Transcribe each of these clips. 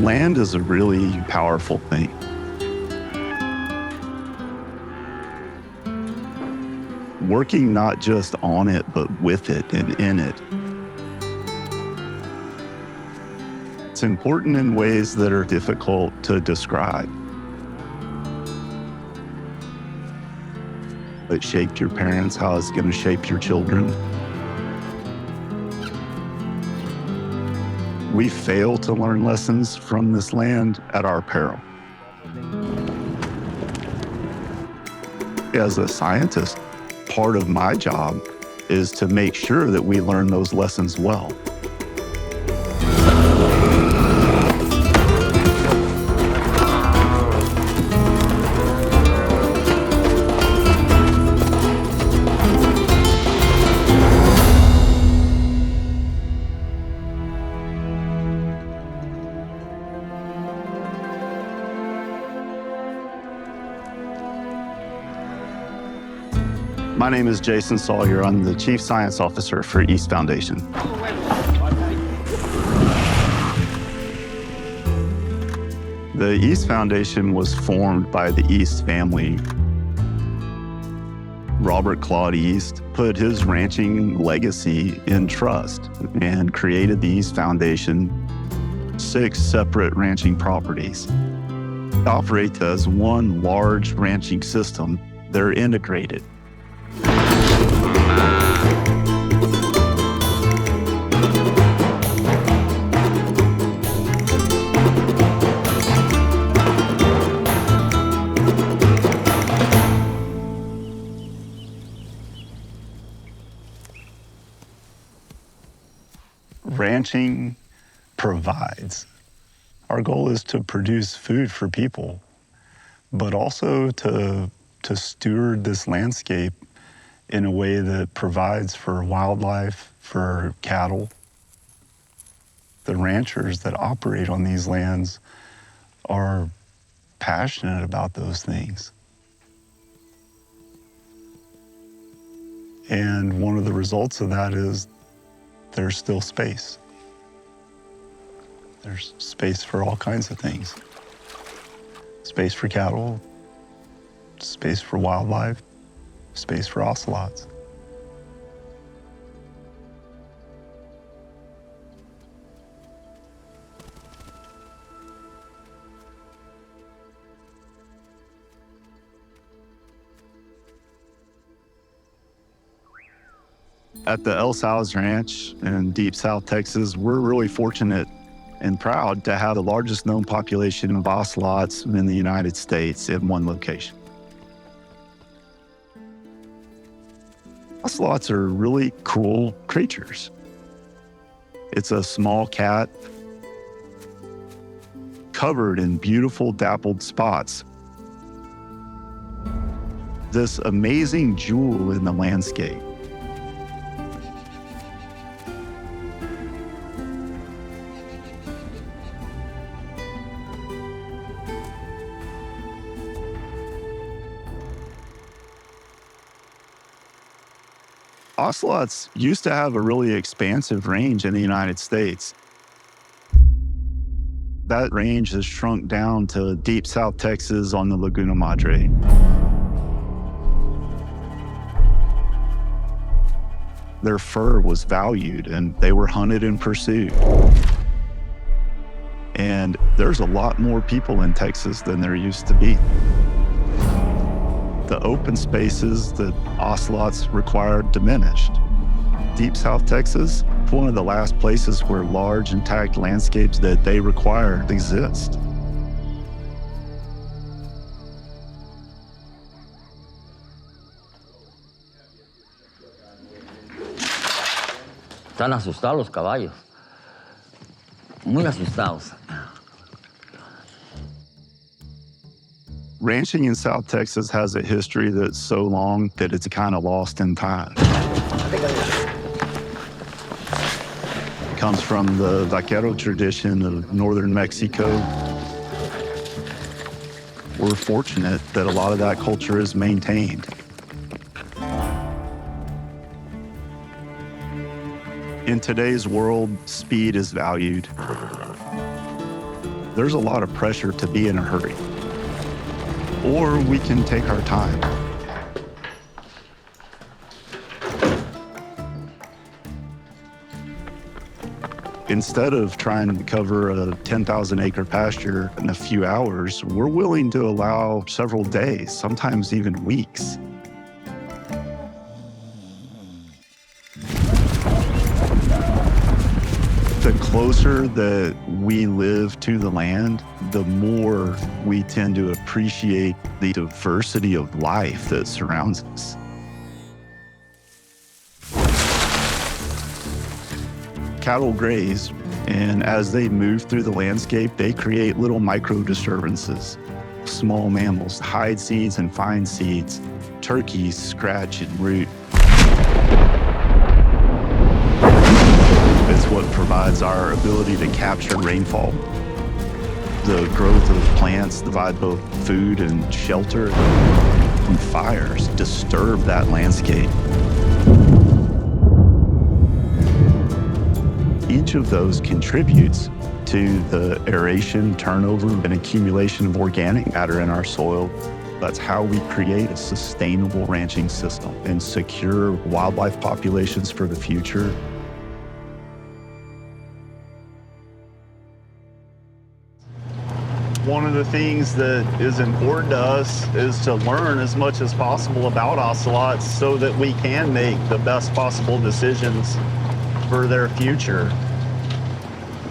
Land is a really powerful thing. Working not just on it, but with it and in it. It's important in ways that are difficult to describe. It shaped your parents, how it's going to shape your children. We fail to learn lessons from this land at our peril. As a scientist, part of my job is to make sure that we learn those lessons well. My name is Jason Sawyer. I'm the Chief Science Officer for East Foundation. The East Foundation was formed by the East family. Robert Claude East put his ranching legacy in trust and created the East Foundation, 6 separate ranching properties. They operate as one large ranching system. They're integrated. Ranching provides. Our goal is to produce food for people, but also to steward this landscape in a way that provides for wildlife, for cattle. The ranchers that operate on these lands are passionate about those things. And one of the results of that is there's still space. There's space for all kinds of things. Space for cattle, space for wildlife, space for ocelots. At the El Sal's Ranch in deep South Texas, we're really fortunate and proud to have the largest known population of ocelots in the United States in one location. Ocelots are really cool creatures. It's a small cat covered in beautiful dappled spots. This amazing jewel in the landscape. Ocelots used to have a really expansive range in the United States. That range has shrunk down to deep South Texas on the Laguna Madre. Their fur was valued and they were hunted and pursued. And there's a lot more people in Texas than there used to be. The open spaces that ocelots required diminished. Deep South Texas, one of the last places where large intact landscapes that they require exist. Están asustados los caballos, muy asustados. Ranching in South Texas has a history that's so long that it's kind of lost in time. It comes from the vaquero tradition of northern Mexico. We're fortunate that a lot of that culture is maintained. In today's world, speed is valued. there's a lot of pressure to be in a hurry. Or we can take our time. Instead of trying to cover a 10,000 acre pasture in a few hours, we're willing to allow several days, sometimes even weeks. The closer that we live to the land, the more we tend to appreciate the diversity of life that surrounds us. Cattle graze, and as they move through the landscape, they create little micro disturbances. Small mammals hide seeds and find seeds. Turkeys scratch and root. It's what provides our ability to capture rainfall. The growth of plants provide both food and shelter, and fires disturb that landscape. Each of those contributes to the aeration, turnover, and accumulation of organic matter in our soil. That's how we create a sustainable ranching system and secure wildlife populations for the future. One of the things that is important to us is to learn as much as possible about ocelots so that we can make the best possible decisions for their future.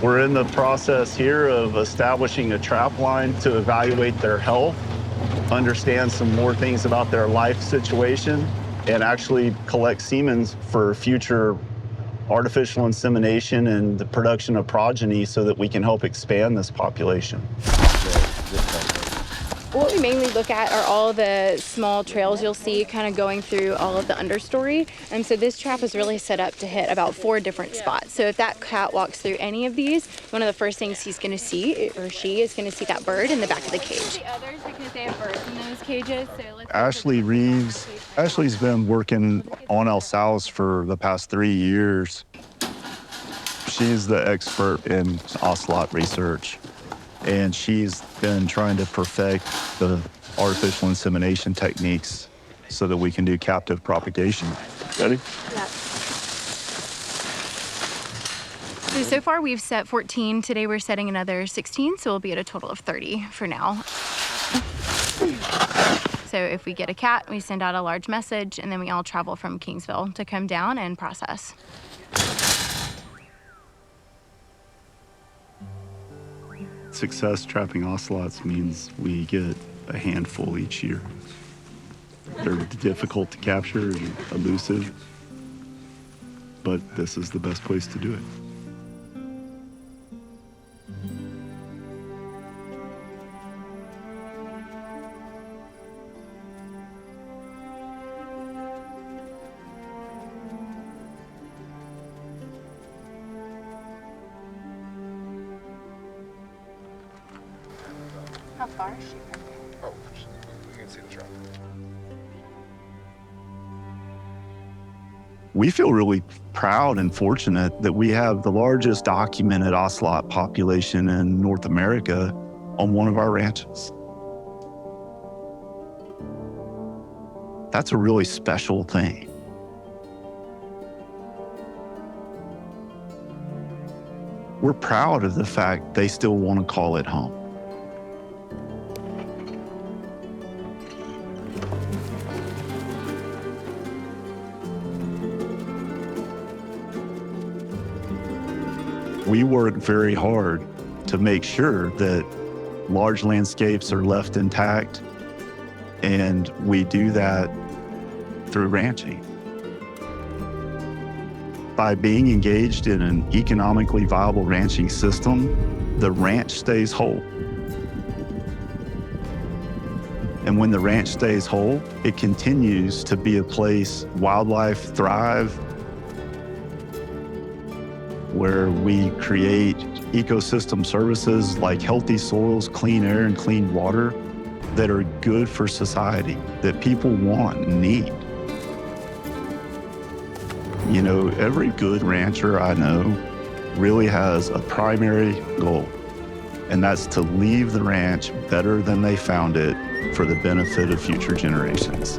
We're in the process here of establishing a trap line to evaluate their health, understand some more things about their life situation, and actually collect semen for future artificial insemination and the production of progeny so that we can help expand this population. What we mainly look at are all the small trails you'll see kind of going through all of the understory. And so this trap is really set up to hit about 4 different spots. So if that cat walks through any of these, one of the first things he's going to see, or she is going to see that bird in the back of the cage. The others, because they have birds in those cages. So let's Ashley Reeves. Ashley's been working on Ocelot for the past 3 years. She's the expert in ocelot research, and she's been trying to perfect the artificial insemination techniques so that we can do captive propagation. Ready? Yeah. So far we've set 14. Today we're setting another 16, so we'll be at a total of 30 for now. So if we get a cat, we send out a large message, and then we all travel from Kingsville to come down and process. Success trapping ocelots means we get a handful each year. They're difficult to capture and elusive, but this is the best place to do it. How far is she? Oh, you can see the trap. We feel really proud and fortunate that we have the largest documented ocelot population in North America on one of our ranches. That's a really special thing. We're proud of the fact they still want to call it home. We work very hard to make sure that large landscapes are left intact, and we do that through ranching. By being engaged in an economically viable ranching system, the ranch stays whole. And when the ranch stays whole, it continues to be a place wildlife thrive, where we create ecosystem services like healthy soils, clean air, and clean water that are good for society, that people want and need. You know, every good rancher I know really has a primary goal, and that's to leave the ranch better than they found it for the benefit of future generations.